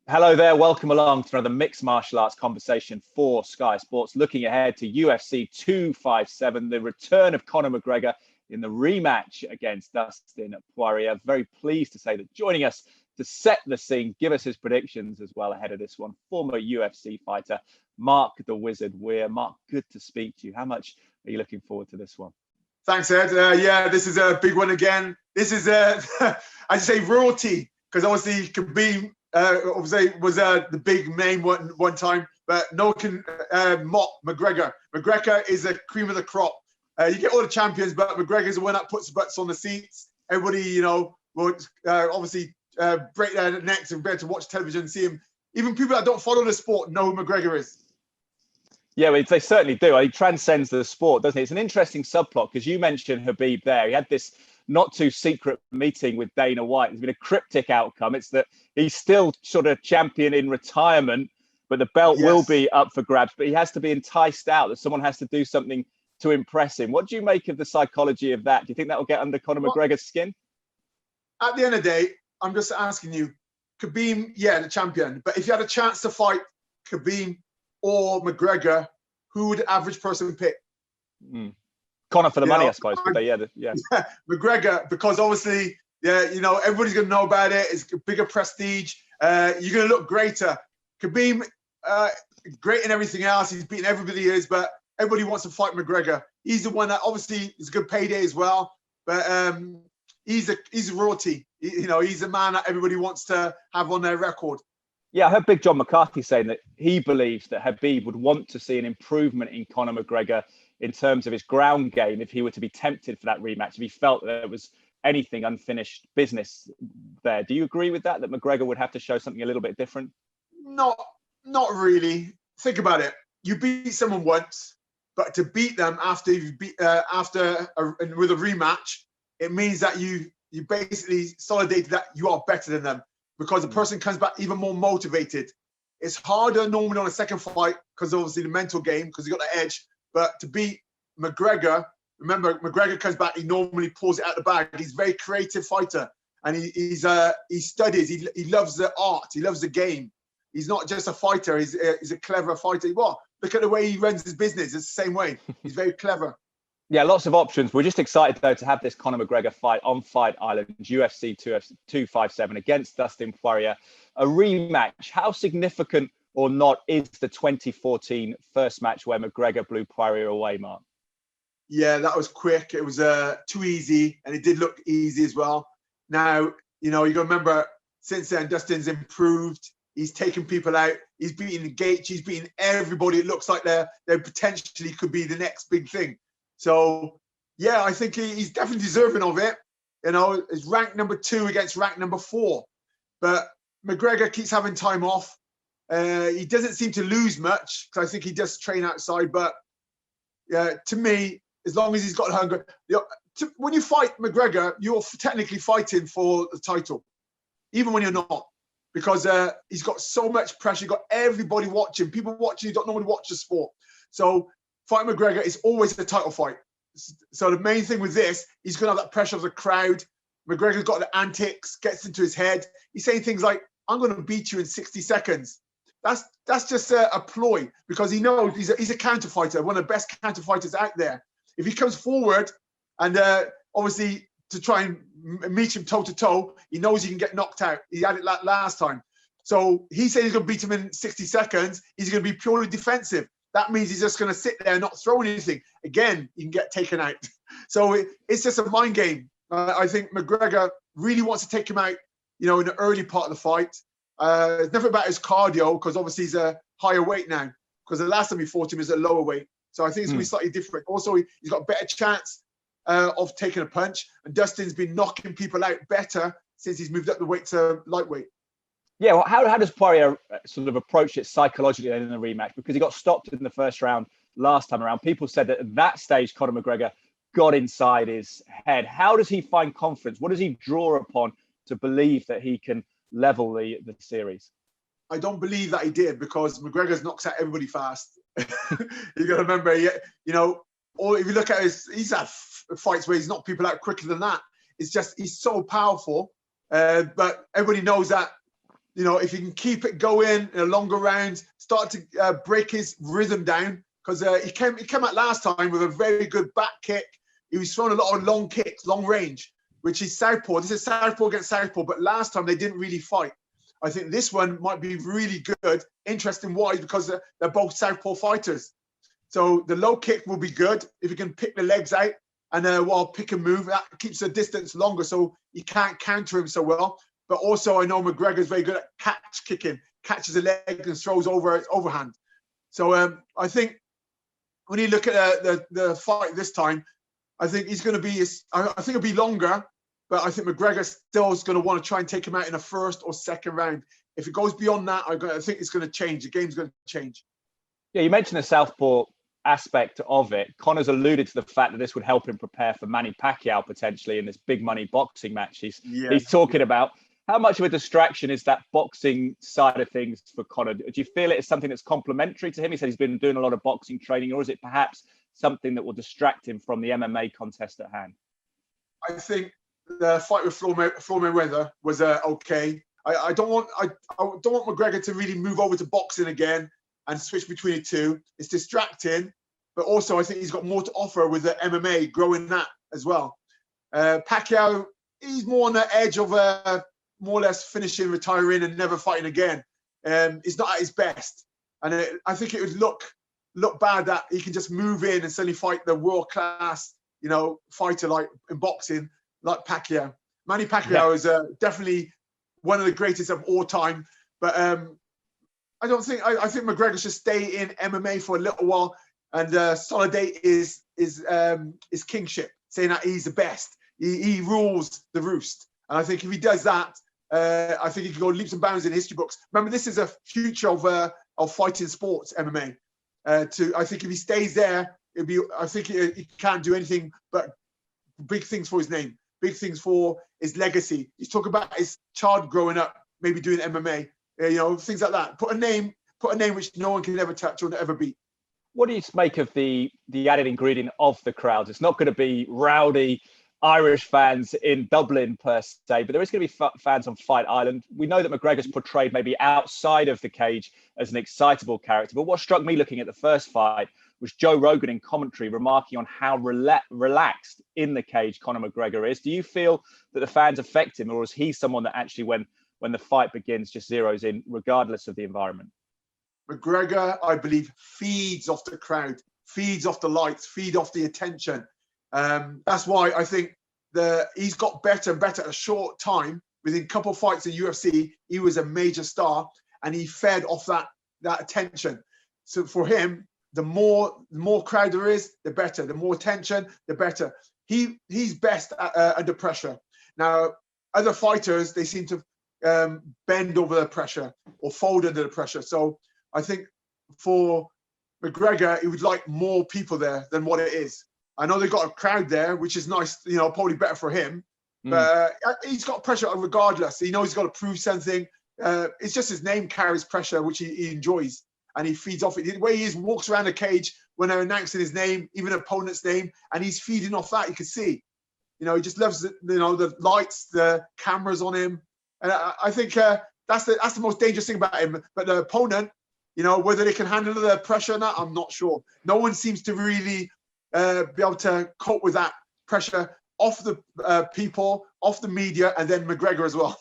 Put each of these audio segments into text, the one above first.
Hello there, welcome along to another mixed martial arts conversation for Sky Sports, looking ahead to UFC 257, the return of Conor McGregor in the rematch against Dustin Poirier. Very pleased to say that joining us to set the scene, give us his predictions as well ahead of this one, former UFC fighter, Mark the Wizard Weir. Mark, good to speak to you. How much are you looking forward to this one? Thanks, Ed. Yeah, this is a big one again. This is, I say, royalty, because obviously Khabib obviously was the big name one time, but no one can mock McGregor. McGregor is a cream of the crop. You get all the champions, but McGregor's the one that puts butts on the seats. Everybody, will obviously break their necks and be able to watch television and see him. Even people that don't follow the sport know who McGregor is. Yeah, well, they certainly do. He transcends the sport, doesn't he? It's an interesting subplot because you mentioned Khabib there. He had this not too secret meeting with Dana White. There's been a cryptic outcome. It's that he's still sort of champion in retirement, but the belt will be up for grabs. But he has to be enticed out, that someone has to do something to impress him. What do you make of the psychology of that? Do you think that will get under Conor McGregor's skin? At the end of the day, I'm just asking you, Khabib, the champion. But if you had a chance to fight Khabib or McGregor, who would the average person pick? Conor for the money, I suppose. Yeah, McGregor, because obviously, everybody's going to know about it. It's a bigger prestige. You're going to look greater. Khabib, great in everything else. He's beaten everybody he is, but everybody wants to fight McGregor. He's the one that obviously is a good payday as well, but he's a royalty. He's a man that everybody wants to have on their record. Yeah, I heard Big John McCarthy saying that he believes that Khabib would want to see an improvement in Conor McGregor in terms of his ground game if he were to be tempted for that rematch, if he felt that there was anything unfinished business there. Do you agree with that McGregor would have to show something a little bit different? Not really. Think about it. You beat someone once, but to beat them after with a rematch, it means that you basically solidated that you are better than them, because the person comes back even more motivated. It's harder normally on a second fight because obviously the mental game, because you got the edge. But to beat McGregor, remember, McGregor comes back, he normally pulls it out the bag. He's a very creative fighter, and he studies. He loves the art. He loves the game. He's not just a fighter. He's a clever fighter. Well, look at the way he runs his business. It's the same way. He's very clever. Yeah, lots of options. We're just excited, though, to have this Conor McGregor fight on Fight Island, UFC 257 against Dustin Poirier. A rematch. How significant or not is the 2014 first match where McGregor blew Poirier away, Mark? Yeah, that was quick. It was too easy, and it did look easy as well. Now, you got to remember, since then, Dustin's improved. He's taken people out. He's beaten Gaethje. He's beaten everybody. It looks like they potentially could be the next big thing. So, yeah, I think he's definitely deserving of it. It's ranked number 2 against ranked number 4. But McGregor keeps having time off. He doesn't seem to lose much, because I think he does train outside. But to me, as long as he's got hunger, when you fight McGregor, you're technically fighting for the title, even when you're not, because he's got so much pressure. You've got everybody watching. People watching who don't normally watch the sport. So fight McGregor is always a title fight. So the main thing with this, he's going to have that pressure of the crowd. McGregor's got the antics, gets into his head. He's saying things like, "I'm going to beat you in 60 seconds." That's just a ploy, because he knows he's a counter fighter, one of the best counter fighters out there. If he comes forward and obviously to try and meet him toe to toe, he knows he can get knocked out. He had it last time. So he said he's going to beat him in 60 seconds. He's going to be purely defensive. That means he's just going to sit there and not throw anything. Again, he can get taken out. So it's just a mind game. I think McGregor really wants to take him out, in the early part of the fight. It's never about his cardio, because obviously he's a higher weight now, because the last time he fought him is a lower weight. So I think it's going to be slightly different. Also, he's got a better chance of taking a punch. And Dustin's been knocking people out better since he's moved up the weight to lightweight. Yeah, well, how does Poirier sort of approach it psychologically in the rematch? Because he got stopped in the first round last time around. People said that at that stage, Conor McGregor got inside his head. How does he find confidence? What does he draw upon to believe that he can level the series? I don't believe that he did, because McGregor knocks out everybody fast. You got to remember, or if you look at he's had fights where he's knocked people out quicker than that. It's just, he's so powerful. But everybody knows that if he can keep it going in a longer round, start to break his rhythm down, because he came out last time with a very good back kick. He was throwing a lot of long kicks, long range, which is southpaw. This is southpaw against southpaw, but last time they didn't really fight. I think this one might be really good. Interesting why? Because they're both southpaw fighters. So the low kick will be good if you can pick the legs out and while pick and move. That keeps the distance longer, so you can't counter him so well. But also, I know McGregor's very good at catch kicking, catches a leg and throws overhand. So I think when you look at the fight this time, I think he's going to be. I think it'll be longer, but I think McGregor still is going to want to try and take him out in a first or second round. If it goes beyond that, I think it's going to change. The game's going to change. Yeah, you mentioned the southpaw aspect of it. Conor's alluded to the fact that this would help him prepare for Manny Pacquiao potentially in this big money boxing match he's talking about. How much of a distraction is that boxing side of things for Conor? Do you feel it is something that's complementary to him? He said he's been doing a lot of boxing training, or is it perhaps something that will distract him from the MMA contest at hand? I think the fight with Floyd Mayweather was okay. I don't want McGregor to really move over to boxing again and switch between the two. It's distracting, but also I think he's got more to offer with the MMA, growing that as well. Pacquiao, he's more on the edge of more or less finishing, retiring, and never fighting again. He's not at his best, and I think it would look bad that he can just move in and suddenly fight the world class, fighter like in boxing, like Pacquiao. Manny Pacquiao is definitely one of the greatest of all time, but I think McGregor should stay in MMA for a little while and consolidate his kingship, saying that he's the best. He rules the roost, and I think if he does that, I think he can go leaps and bounds in history books. Remember, this is a future of fighting sports, MMA. I think if he stays there, I think he can't do anything but big things for his name, big things for his legacy. He's talking about his child growing up, maybe doing MMA, things like that. Put a name which no one can ever touch or ever beat. What do you make of the added ingredient of the crowds? It's not going to be rowdy Irish fans in Dublin per se, but there is going to be fans on Fight Island. We know that McGregor's portrayed maybe outside of the cage as an excitable character, but what struck me looking at the first fight was Joe Rogan in commentary remarking on how relaxed in the cage Conor McGregor is. Do you feel that the fans affect him, or is he someone that actually, when the fight begins, just zeroes in regardless of the environment? McGregor, I believe, feeds off the crowd, feeds off the lights, feeds off the attention. That's why I think he's got better and better at a short time. Within a couple of fights in UFC, he was a major star, and he fed off that attention. So for him, the more crowd there is, the better. The more attention, the better. He's best under pressure. Now, other fighters, they seem to bend over the pressure or fold under the pressure. So I think for McGregor, he would like more people there than what it is. I know they've got a crowd there, which is nice, probably better for him. But he's got pressure regardless. He knows he's got to prove something. It's just his name carries pressure, which he enjoys, and he feeds off it. The way he walks around the cage when they're announcing his name, even opponent's name, and he's feeding off that. You can see, he just loves the lights, the cameras on him, and I think that's the most dangerous thing about him. But the opponent, whether they can handle the pressure or not, I'm not sure. No one seems to really be able to cope with that pressure off the people, off the media, and then McGregor as well.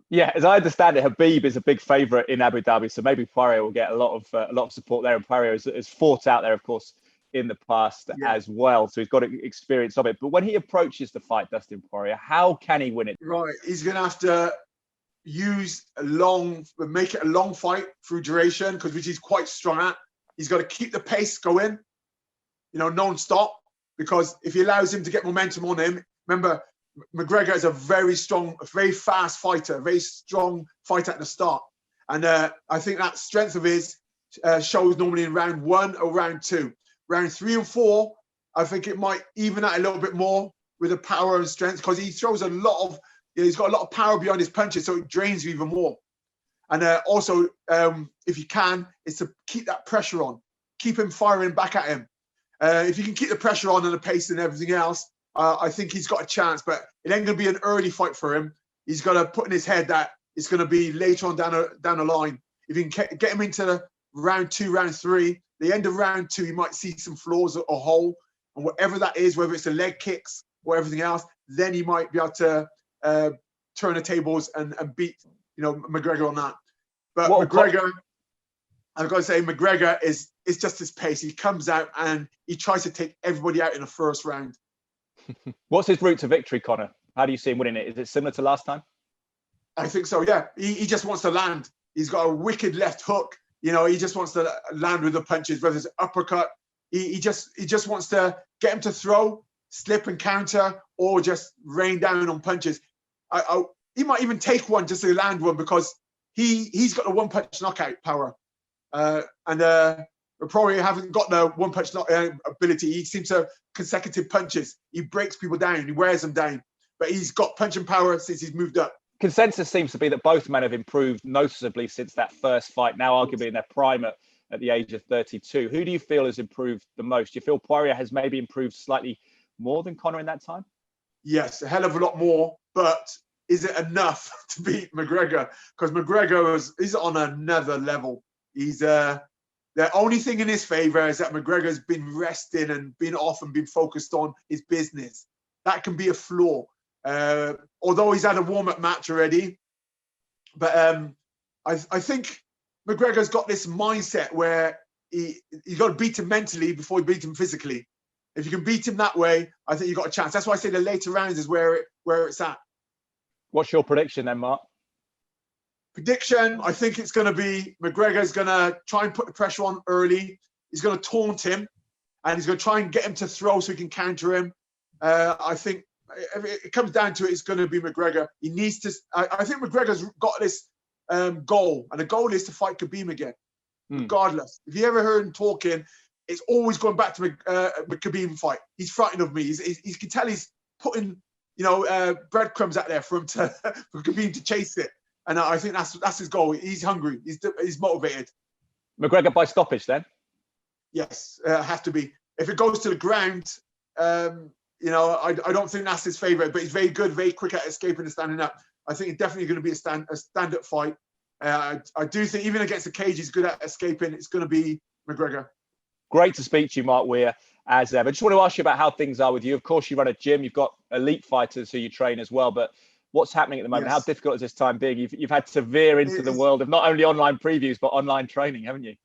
Yeah, as I understand it, Khabib is a big favourite in Abu Dhabi, so maybe Poirier will get a lot of support there. And Poirier has fought out there, of course, in the past as well, so he's got experience of it. But when he approaches the fight, Dustin Poirier, how can he win it? Right, he's going to have to make it a long fight through duration, which he's quite strong at. He's got to keep the pace going, non-stop, because if he allows him to get momentum on him, remember, McGregor is a very strong, very fast fighter, very strong fighter at the start. And I think that strength of his shows normally in round 1 or round 2. Round 3 and 4, I think it might even out a little bit more with the power and strength, because he throws he's got a lot of power behind his punches, so it drains you even more. And also, if you can, is to keep that pressure on, keep him firing back at him. If you can keep the pressure on and the pace and everything else, I think he's got a chance, but it ain't going to be an early fight for him. He's got to put in his head that it's going to be later on down the line. If you can get him into round 2, round 3, the end of round 2, you might see some flaws or hole, and whatever that is, whether it's the leg kicks or everything else, then you might be able to turn the tables and beat, McGregor on that. But McGregor, I've got to say, McGregor is just his pace. He comes out and he tries to take everybody out in the first round. What's his route to victory, Conor? How do you see him winning it? Is it similar to last time? I think so, yeah. He just wants to land. He's got a wicked left hook. He just wants to land with the punches, whether it's uppercut. He just wants to get him to throw, slip and counter, or just rain down on punches. He might even take one just to land one, because he's got the one-punch knockout power. And Poirier haven't got the one-punch ability. He seems to have consecutive punches. He breaks people down. He wears them down. But he's got punching power since he's moved up. Consensus seems to be that both men have improved noticeably since that first fight, now arguably in their prime at the age of 32. Who do you feel has improved the most? Do you feel Poirier has maybe improved slightly more than Conor in that time? Yes, a hell of a lot more. But is it enough to beat McGregor? Because McGregor is on another level. He's the only thing in his favor is that McGregor's been resting and been off and been focused on his business. That can be a flaw. Although he's had a warm-up match already. But I think McGregor's got this mindset where you got to beat him mentally before you beat him physically. If you can beat him that way, I think you've got a chance. That's why I say the later rounds is where it's at. What's your prediction then, Mark? Prediction, I think it's going to be McGregor's going to try and put the pressure on early. He's going to taunt him, and he's going to try and get him to throw so he can counter him. I think if it comes down to it, it's going to be McGregor. He needs to. I think McGregor's got this goal, and the goal is to fight Khabib again, regardless. If you ever heard him talking, it's always going back to Khabib fight. He's frightened of me. You can tell he's putting, breadcrumbs out there for him for Khabib to chase it. And I think that's his goal. He's hungry. He's motivated. McGregor by stoppage then? Yes, have to be. If it goes to the ground, I don't think that's his favourite. But he's very good, very quick at escaping and standing up. I think it's definitely going to be a stand-up fight. I do think even against the cage, he's good at escaping. It's going to be McGregor. Great to speak to you, Mark Weir, as ever. I just want to ask you about how things are with you. Of course, you run a gym. You've got elite fighters who you train as well. But what's happening at the moment? Yes. How difficult is this time being? You've had to veer into the world of not only online previews, but online training, haven't you?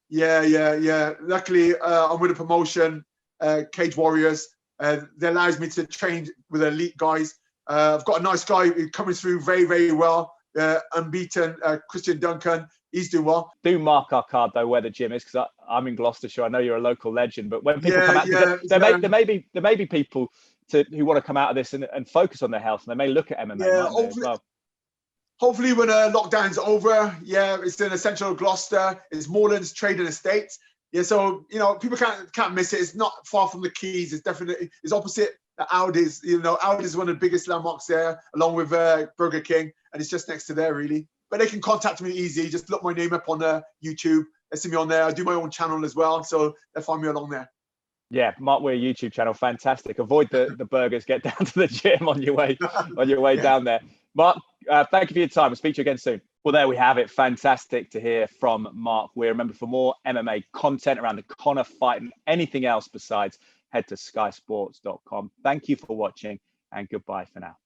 Yeah. Luckily, I'm with a promotion, Cage Warriors. That allows me to train with elite guys. I've got a nice guy who's coming through very, very well. Unbeaten, Christian Duncan. He's doing well. Do mark our card though where the gym is, because I'm in Gloucestershire. I know you're a local legend, but when people come out, there may be people who want to come out of this and focus on their health, and they may look at MMA. Yeah, hopefully when lockdown's over, it's in central Gloucester. It's Moorlands Trading Estates. Yeah, so people can't miss it. It's not far from the Keys. It's opposite the Aldi's. Aldi's is one of the biggest landmarks there, along with Burger King, and it's just next to there really. But they can contact me easy. Just look my name up on YouTube. They see me on there. I do my own channel as well, so they'll find me along there. Yeah, Mark Weir YouTube channel, fantastic. Avoid the burgers. Get down to the gym on your way down there. Mark, thank you for your time. I'll speak to you again soon. Well, there we have it. Fantastic to hear from Mark Weir. Remember, for more MMA content around the Conor fight and anything else besides, head to skysports.com. Thank you for watching, and goodbye for now.